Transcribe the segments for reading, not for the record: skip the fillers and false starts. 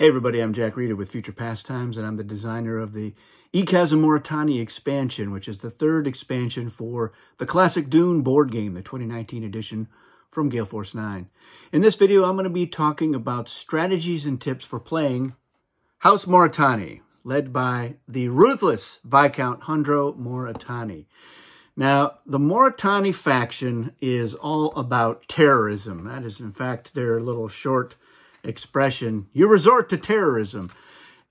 Hey everybody, I'm Jack Reeder with Future Pastimes, and I'm the designer of the Moritani expansion, which is the third expansion for the classic Dune board game, the 2019 edition from GeForceNine. In this video, I'm going to be talking about strategies and tips for playing House Moritani, led by the ruthless Viscount Hundro Moritani. Now, the Moritani faction is all about terrorism. That is, in fact, their little short expression, you resort to terrorism.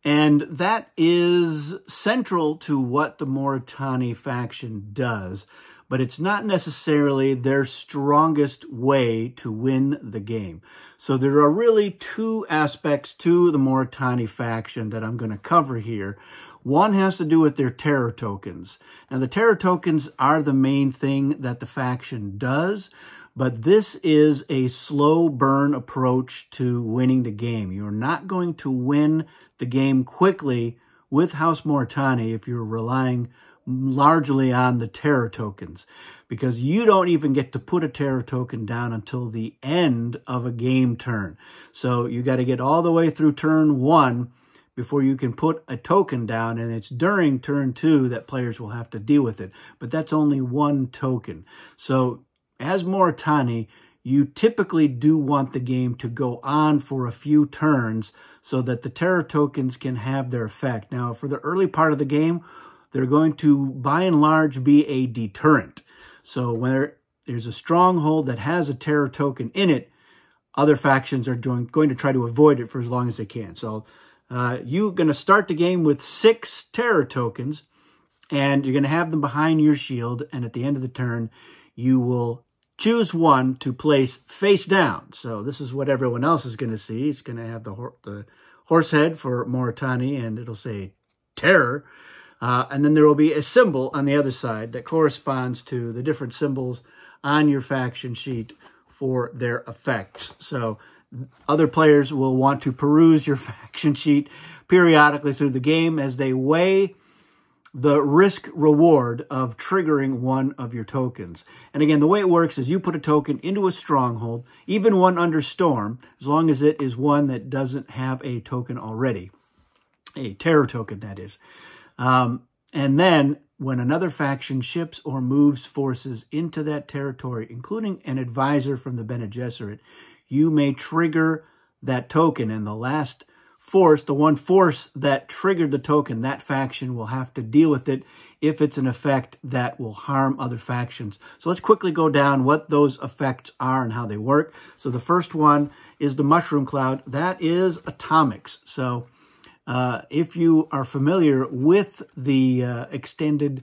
And that is central to what the Moritani faction does, but it's not necessarily their strongest way to win the game. So there are really two aspects to the Moritani faction that I'm going to cover here. One has to do with their terror tokens. Now, the terror tokens are the main thing that the faction does, but this is a slow burn approach to winning the game. You're not going to win the game quickly with House Moritani if you're relying largely on the terror tokens, because you don't even get to put a terror token down until the end of a game turn. So you got to get all the way through turn one before you can put a token down, and it's during turn two that players will have to deal with it. But that's only one token. So as Moritani, you typically do want the game to go on for a few turns so that the terror tokens can have their effect. Now, for the early part of the game, they're going to, by and large, be a deterrent. So when there's a stronghold that has a terror token in it, other factions are going to try to avoid it for as long as they can. So you're going to start the game with 6 terror tokens, and you're going to have them behind your shield, and at the end of the turn, you will choose one to place face down. So this is what everyone else is going to see. It's going to have the horse head for Moritani, and it'll say terror. And then there will be a symbol on the other side that corresponds to the different symbols on your faction sheet for their effects. So other players will want to peruse your faction sheet periodically through the game as they weigh the risk-reward of triggering one of your tokens. And again, the way it works is you put a token into a stronghold, even one under storm, as long as it is one that doesn't have a token already. A terror token, that is. And then, when another faction ships or moves forces into that territory, including an advisor from the Bene Gesserit, you may trigger that token, and the last force, the one force that triggered the token, that faction will have to deal with it if it's an effect that will harm other factions. So let's quickly go down what those effects are and how they work. So the first one is the Mushroom Cloud. That is atomics. So if you are familiar with the extended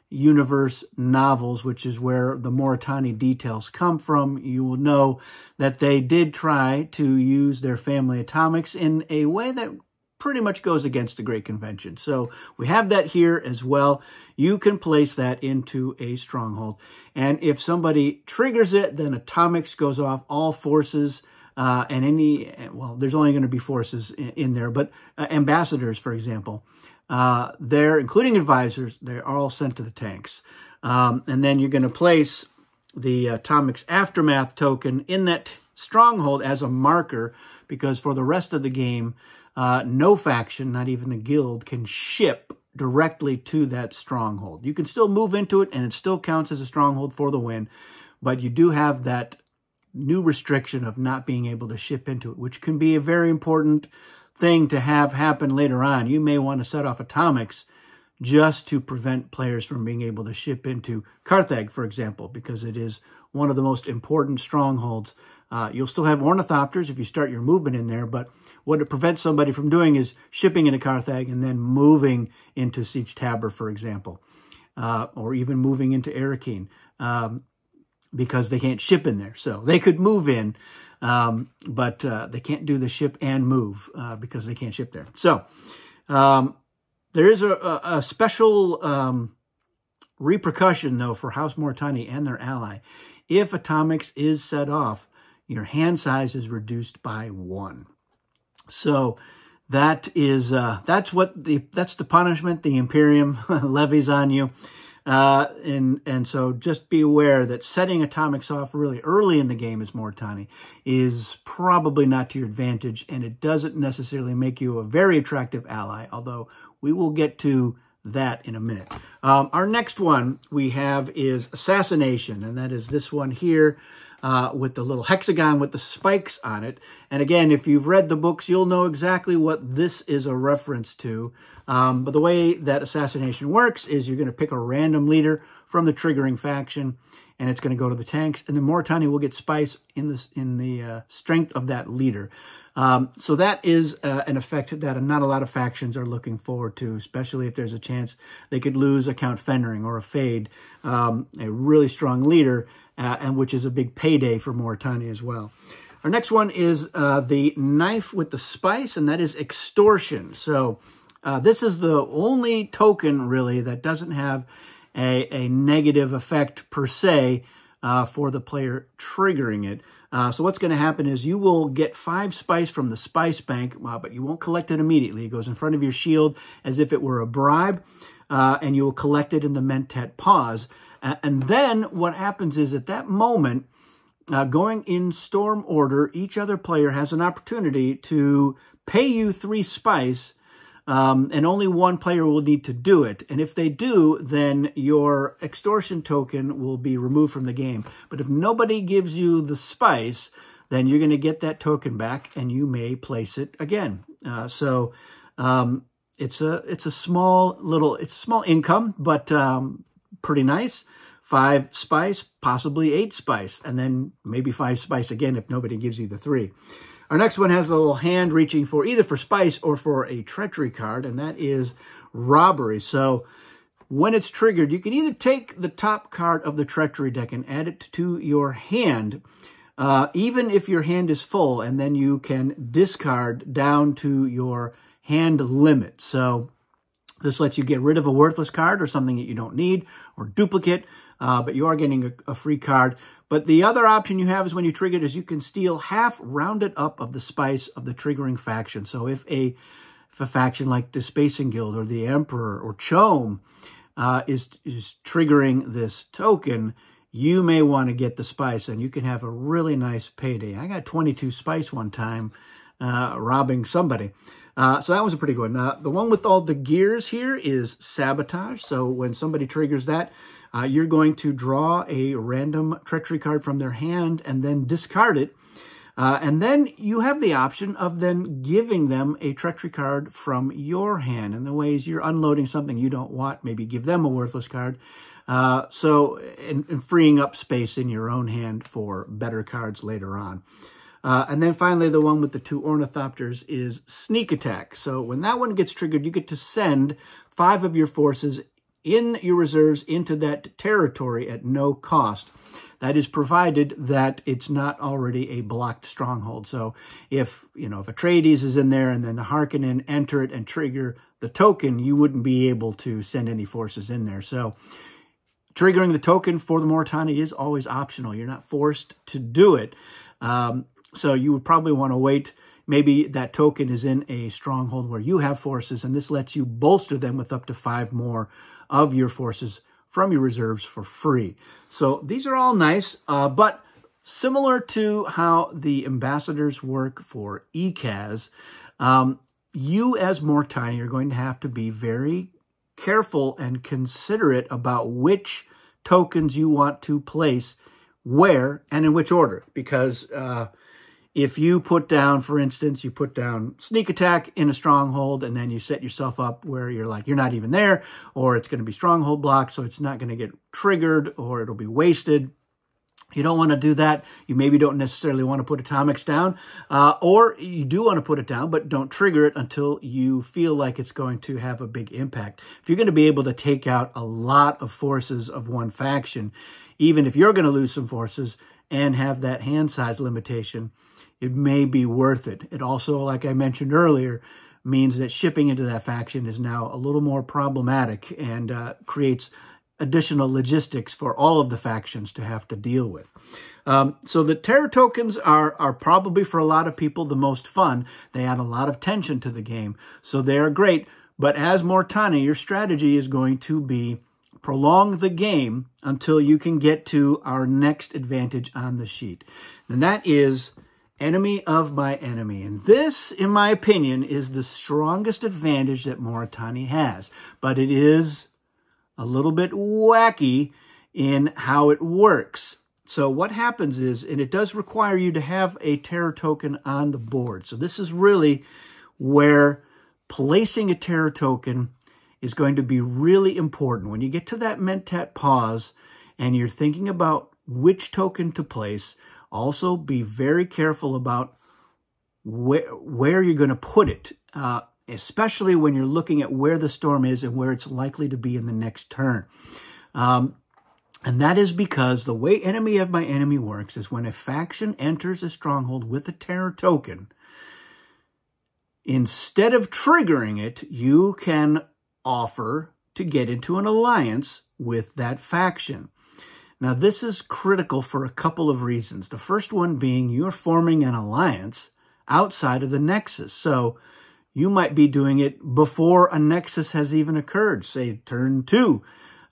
universe novels, which is where the Moritani details come from, you will know that they did try to use their family atomics in a way that pretty much goes against the Great Convention. So we have that here as well. You can place that into a stronghold. And if somebody triggers it, then atomics goes off, all forces, and there's only going to be forces in there, but ambassadors, for example, they're, including advisors, they're all sent to the tanks. And then you're going to place the Atomics Aftermath token in that stronghold as a marker, because for the rest of the game, no faction, not even the guild, can ship directly to that stronghold. You can still move into it, and it still counts as a stronghold for the win, but you do have that new restriction of not being able to ship into it, which can be a very important thing to have happen later on. You may want to set off atomics just to prevent players from being able to ship into Carthage, for example, because it is one of the most important strongholds. You'll still have ornithopters if you start your movement in there, but what it prevents somebody from doing is shipping into Carthage and then moving into Siege Tabor, for example, or even moving into Arakeen, because they can't ship in there. So they could move in, but they can't do the ship and move because they can't ship there. So there is a special repercussion, though, for House Moritani and their ally. If atomics is set off, your hand size is reduced by 1. So that is that's the punishment the Imperium levies on you. And so just be aware that setting atomics off really early in the game as Moritani is probably not to your advantage, and it doesn't necessarily make you a very attractive ally, although we will get to that in a minute. Our next one we have is Assassination, and that is this one here with the little hexagon with the spikes on it. And again, if you've read the books, you'll know exactly what this is a reference to. But the way that Assassination works is you're going to pick a random leader from the triggering faction, and it's going to go to the tanks, and then Moritani will get spice in the strength of that leader. So that is an effect that not a lot of factions are looking forward to, especially if there's a chance they could lose a Count Fendering or a Fade, a really strong leader, and which is a big payday for Moritani as well. Our next one is the knife with the spice, and that is Extortion. So this is the only token, really, that doesn't have a negative effect per se for the player triggering it. So what's going to happen is you will get 5 spice from the spice bank, but you won't collect it immediately. It goes in front of your shield as if it were a bribe, and you will collect it in the Mentat pause. And then what happens is at that moment, going in storm order, each other player has an opportunity to pay you 3 spice, and only one player will need to do it. And if they do, then your extortion token will be removed from the game. But if nobody gives you the spice, then you're going to get that token back, and you may place it again. It's a small income, but pretty nice. 5 spice, possibly 8 spice, and then maybe 5 spice again if nobody gives you the 3. Our next one has a little hand reaching for either for spice or for a treachery card, and that is Robbery. So when it's triggered, you can either take the top card of the treachery deck and add it to your hand, even if your hand is full, and then you can discard down to your hand limit. So this lets you get rid of a worthless card or something that you don't need or duplicate, but you are getting a free card. But the other option you have is when you trigger it is you can steal half rounded up of the spice of the triggering faction. So if a faction like the Spacing Guild or the Emperor or Chome is triggering this token, you may want to get the spice, and you can have a really nice payday. I got 22 spice one time robbing somebody. So that was a pretty good one. The one with all the gears here is Sabotage. So when somebody triggers that, you're going to draw a random treachery card from their hand and then discard it. And then you have the option of then giving them a treachery card from your hand. And the ways you're unloading something you don't want, maybe give them a worthless card. And freeing up space in your own hand for better cards later on. And then finally, the one with the 2 Ornithopters is Sneak Attack. So when that one gets triggered, you get to send 5 of your forces in your reserves into that territory at no cost. That is provided that it's not already a blocked stronghold. So if Atreides is in there and then the Harkonnen enter it and trigger the token, you wouldn't be able to send any forces in there. So triggering the token for the Moritani is always optional. You're not forced to do it. So you would probably want to wait. Maybe that token is in a stronghold where you have forces, and this lets you bolster them with up to 5 more of your forces from your reserves for free. So these are all nice, but similar to how the ambassadors work for ECAS, you as Moritani are going to have to be very careful and considerate about which tokens you want to place where and in which order, because if you put down, for instance, you put down Sneak Attack in a stronghold and then you set yourself up where you're like, you're not even there, or it's going to be stronghold blocked, so it's not going to get triggered or it'll be wasted. You don't want to do that. You maybe don't necessarily want to put atomics down, or you do want to put it down, but don't trigger it until you feel like it's going to have a big impact. If you're going to be able to take out a lot of forces of one faction, even if you're going to lose some forces and have that hand size limitation, it may be worth it. It also, like I mentioned earlier, means that shipping into that faction is now a little more problematic and creates additional logistics for all of the factions to have to deal with. So the terror tokens are probably for a lot of people the most fun. They add a lot of tension to the game, so they are great. But as Moritani, your strategy is going to be prolong the game until you can get to our next advantage on the sheet. And that is enemy of my enemy. And this, in my opinion, is the strongest advantage that Moritani has. But it is a little bit wacky in how it works. So what happens is, and it does require you to have a terror token on the board. So this is really where placing a terror token is going to be really important. When you get to that Mentat pause and you're thinking about which token to place, also be very careful about where you're going to put it, especially when you're looking at where the storm is and where it's likely to be in the next turn. And that is because the way enemy of my enemy works is when a faction enters a stronghold with a terror token, instead of triggering it, you can offer to get into an alliance with that faction. Now, this is critical for a couple of reasons. The first one being you're forming an alliance outside of the Nexus. So you might be doing it before a Nexus has even occurred, say turn 2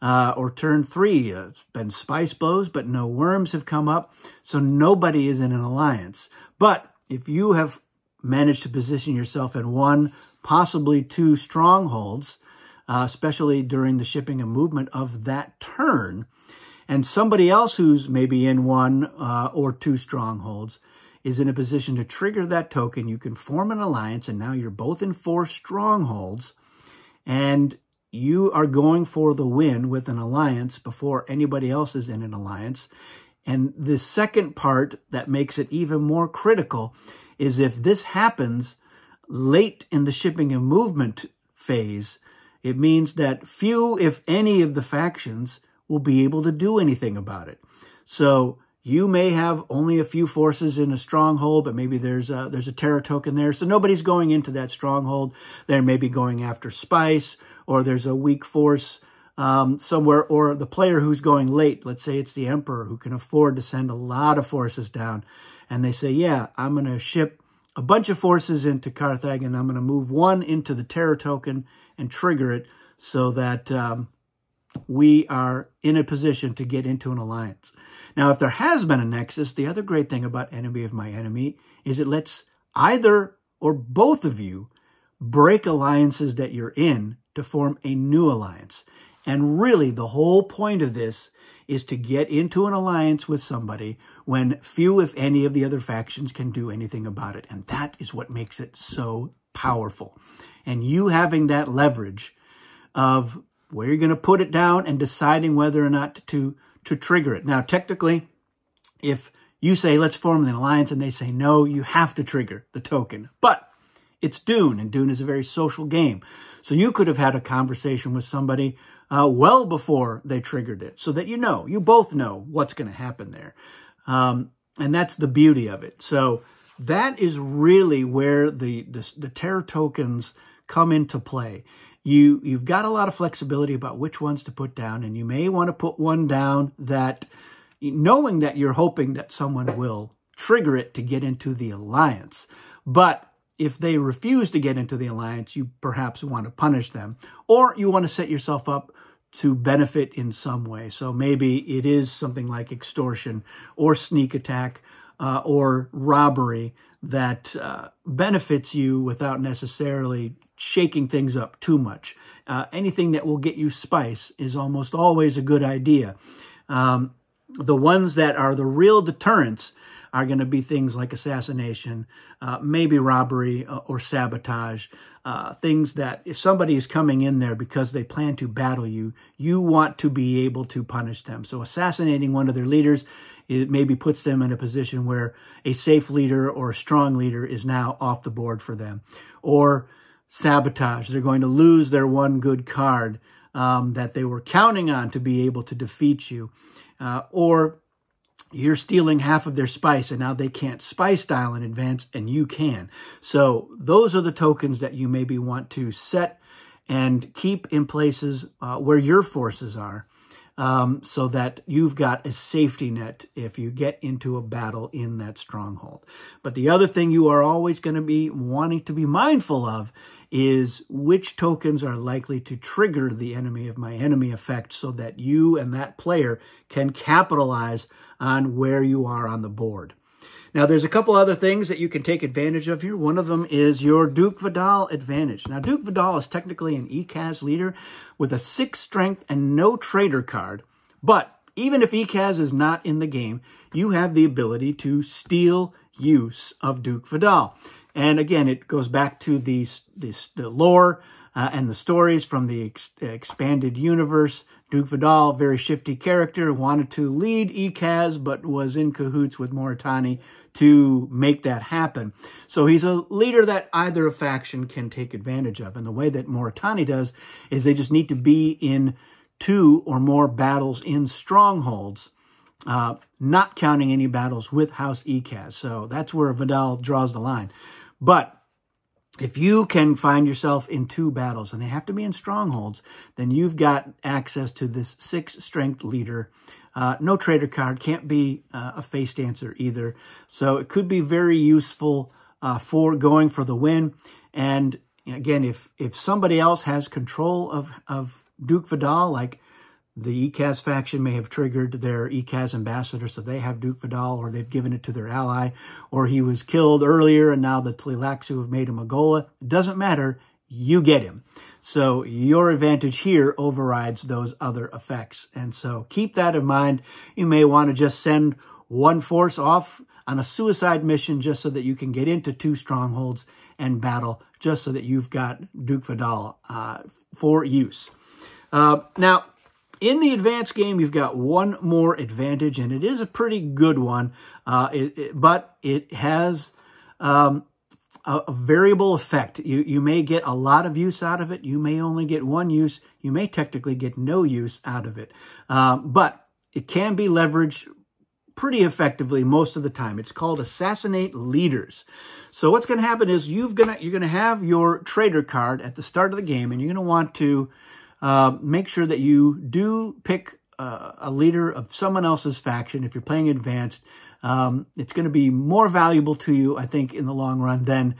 or turn 3. It's been spice blows, but no worms have come up, so nobody is in an alliance. But if you have managed to position yourself in 1, possibly 2 strongholds, especially during the shipping and movement of that turn, and somebody else who's maybe in 1 or 2 strongholds is in a position to trigger that token, you can form an alliance, and now you're both in 4 strongholds, and you are going for the win with an alliance before anybody else is in an alliance. And the second part that makes it even more critical is if this happens late in the shipping and movement phase, it means that few, if any, of the factions will be able to do anything about it. So you may have only a few forces in a stronghold, but maybe there's a terror token there. So nobody's going into that stronghold. They're maybe going after spice, or there's a weak force somewhere, or the player who's going late. Let's say it's the Emperor who can afford to send a lot of forces down. And they say, yeah, I'm going to ship a bunch of forces into Carthage, and I'm going to move 1 into the terror token and trigger it so that we are in a position to get into an alliance. Now, if there has been a Nexus, the other great thing about enemy of my enemy is it lets either or both of you break alliances that you're in to form a new alliance. And really, the whole point of this is to get into an alliance with somebody when few, if any, of the other factions can do anything about it. And that is what makes it so powerful. And you having that leverage of where you're going to put it down and deciding whether or not to trigger it. Now, technically, if you say, let's form an alliance, and they say, no, you have to trigger the token. But it's Dune, and Dune is a very social game. So you could have had a conversation with somebody well before they triggered it, so that you both know what's going to happen there. And that's the beauty of it. So that is really where the terror tokens come into play. You've got a lot of flexibility about which ones to put down, and you may want to put one down that, knowing that you're hoping that someone will trigger it to get into the alliance. But if they refuse to get into the alliance, you perhaps want to punish them, or you want to set yourself up to benefit in some way. So maybe it is something like extortion or sneak attack or robbery that benefits you without necessarily shaking things up too much. Anything that will get you spice is almost always a good idea. The ones that are the real deterrents are going to be things like assassination, maybe robbery or sabotage, things that if somebody is coming in there because they plan to battle you, you want to be able to punish them. So assassinating one of their leaders, it maybe puts them in a position where a safe leader or a strong leader is now off the board for them. Or sabotage, they're going to lose their one good card that they were counting on to be able to defeat you. Or you're stealing half of their spice, and now they can't spice dial in advance, and you can. So those are the tokens that you maybe want to set and keep in places where your forces are, so that you've got a safety net if you get into a battle in that stronghold. But the other thing you are always going to be wanting to be mindful of is which tokens are likely to trigger the enemy of my enemy effect so that you and that player can capitalize on where you are on the board. Now, there's a couple other things that you can take advantage of here. One of them is your Duke Vidal advantage. Now, Duke Vidal is technically an ECAS leader with a 6 strength and no traitor card. But even if ECAS is not in the game, you have the ability to steal use of Duke Vidal. And again, it goes back to the lore and the stories from the expanded universe. Duke Vidal, very shifty character, wanted to lead ECAS, but was in cahoots with Moritani to make that happen. So he's a leader that either faction can take advantage of. And the way that Moritani does is they just need to be in 2 or more battles in strongholds, not counting any battles with House ECAS. So that's where Vidal draws the line. But if you can find yourself in 2 battles, and they have to be in strongholds, then you've got access to this 6 strength leader. No traitor card, can't be a face dancer either. So it could be very useful for going for the win. And again, if somebody else has control of Duke Vidal, like the ECAS faction may have triggered their ECAS ambassador, so they have Duke Vidal, or they've given it to their ally, or he was killed earlier and now the Tleilaxu have made him a Gola. It doesn't matter, you get him. So your advantage here overrides those other effects. And so keep that in mind. You may want to just send one force off on a suicide mission just so that you can get into 2 strongholds and battle, just so that you've got Duke Vidal for use. Now, in the advanced game, you've got one more advantage, and it is a pretty good one, but it has a variable effect. You may get a lot of use out of it. You may only get 1 use. You may technically get no use out of it, but it can be leveraged pretty effectively most of the time. It's called Assassinate Leaders. So what's going to happen is you're going to have your traitor card at the start of the game, and you're going to want to make sure that you do pick a leader of someone else's faction. If you're playing advanced, it's going to be more valuable to you, I think, in the long run than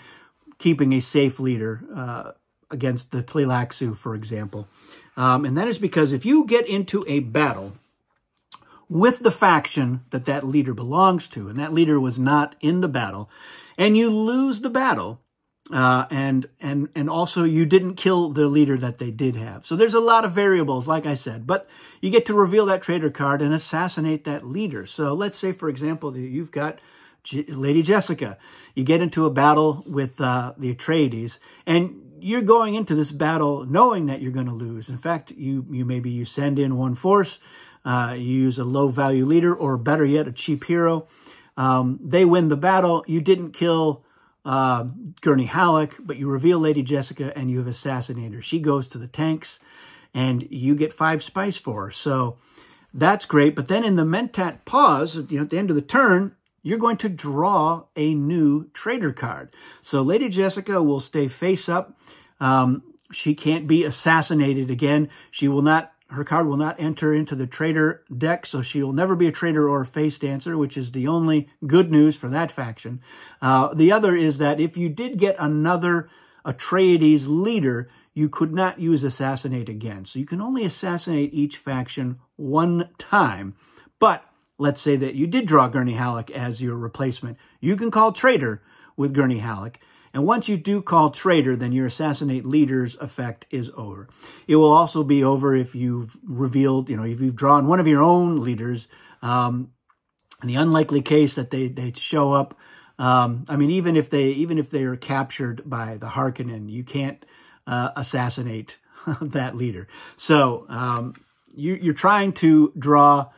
keeping a safe leader against the Tleilaxu, for example. And that is because if you get into a battle with the faction that that leader belongs to, and that leader was not in the battle, and you lose the battle, and also you didn't kill the leader that they did have. So there's a lot of variables, like I said, but you get to reveal that traitor card and assassinate that leader. So let's say, for example, that you've got Lady Jessica. You get into a battle with the Atreides, and you're going into this battle knowing that you're going to lose. In fact, maybe you send in 1 force, you use a low-value leader, or better yet, a cheap hero. They win the battle. You didn't kill Gurney Halleck, but you reveal Lady Jessica and you have assassinated her. She goes to the tanks and you get 5 spice for her. So that's great. But then in the Mentat pause, at the end of the turn, you're going to draw a new traitor card. So Lady Jessica will stay face up. She can't be assassinated again. Her card will not enter into the traitor deck, so she will never be a traitor or a face dancer, which is the only good news for that faction. The other is that if you did get another Atreides leader, you could not use assassinate again. So you can only assassinate each faction 1 time. But let's say that you did draw Gurney Halleck as your replacement. You can call traitor with Gurney Halleck. And once you do call traitor, then your assassinate leaders effect is over. It will also be over if you've revealed, if you've drawn one of your own leaders. In the unlikely case that they show up, even if they are captured by the Harkonnen, you can't assassinate that leader. So you're trying to draw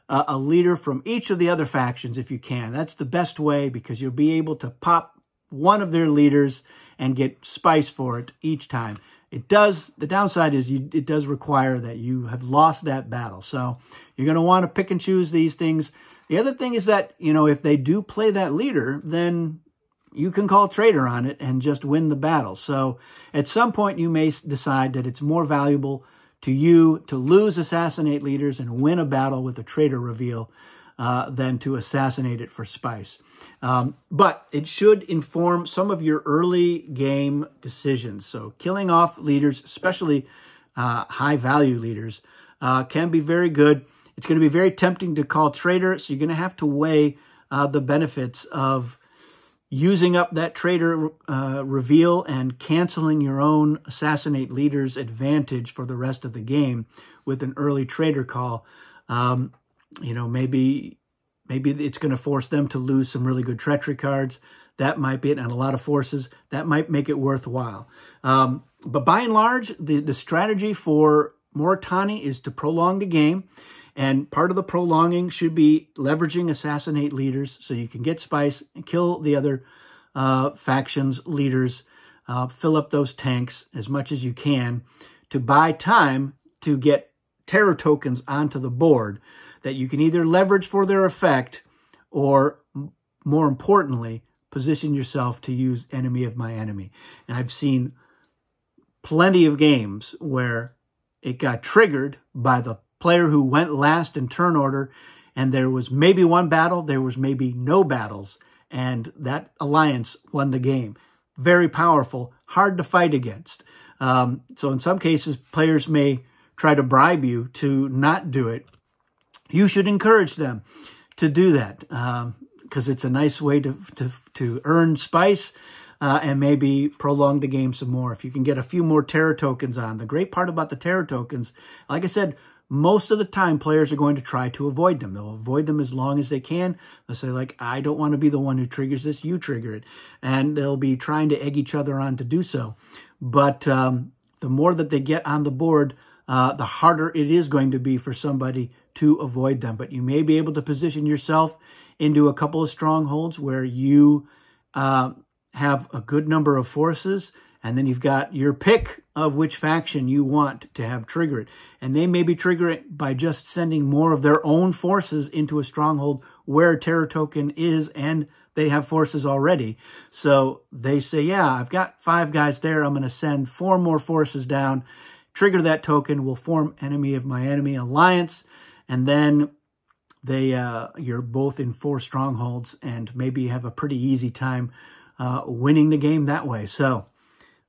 a leader from each of the other factions if you can. That's the best way, because you'll be able to pop one of their leaders and get spice for it each time. The downside is it does require that you have lost that battle. So you're going to want to pick and choose these things. The other thing is that, if they do play that leader, then you can call traitor on it and just win the battle. So at some point you may decide that it's more valuable to you to lose assassinate leaders and win a battle with a traitor reveal, than to assassinate it for spice. But it should inform some of your early game decisions. So killing off leaders, especially high-value leaders, can be very good. It's going to be very tempting to call traitor, so you're going to have to weigh the benefits of using up that traitor reveal and canceling your own assassinate leader's advantage for the rest of the game with an early traitor call. You know, maybe it's going to force them to lose some really good treachery cards. That might be it, and a lot of forces. That might make it worthwhile. But by and large, the strategy for Moritani is to prolong the game. And part of the prolonging should be leveraging assassinate leaders so you can get spice and kill the other factions' leaders, fill up those tanks as much as you can to buy time to get terror tokens onto the board that you can either leverage for their effect or, more importantly, position yourself to use enemy of my enemy. And I've seen plenty of games where it got triggered by the player who went last in turn order, and there was maybe one battle, there was maybe no battles, and that alliance won the game. Very powerful, hard to fight against. So in some cases, players may try to bribe you to not do it. You should encourage them to do that because it's a nice way to earn spice and maybe prolong the game some more. If you can get a few more terror tokens on. The great part about the terror tokens, like I said, most of the time, players are going to try to avoid them. They'll avoid them as long as they can. They'll say, like, I don't want to be the one who triggers this. You trigger it. And they'll be trying to egg each other on to do so. But the more that they get on the board, the harder it is going to be for somebody to avoid them. But you may be able to position yourself into a couple of strongholds where you have a good number of forces, and then you've got your pick of which faction you want to have trigger it. And they maybe trigger it by just sending more of their own forces into a stronghold where a terror token is, and they have forces already. So they say, yeah, I've got 5 guys there. I'm going to send 4 more forces down, trigger that token, will form enemy of my enemy alliance, and then you're both in 4 strongholds and maybe have a pretty easy time winning the game that way. So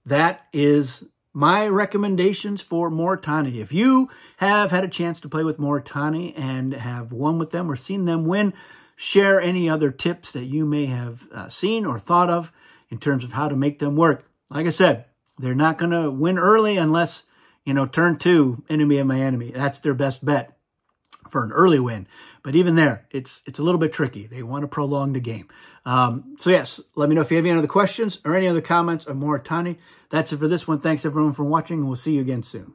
that is my recommendations for Moritani. If you have had a chance to play with Moritani and have won with them or seen them win, share any other tips that you may have seen or thought of in terms of how to make them work. Like I said, they're not going to win early unless, you know, turn 2, enemy of my enemy. That's their best bet for an early win. But even there, it's a little bit tricky. They want to prolong the game. So yes, let me know if you have any other questions or any other comments on Moritani. That's it for this one. Thanks everyone for watching, and we'll see you again soon.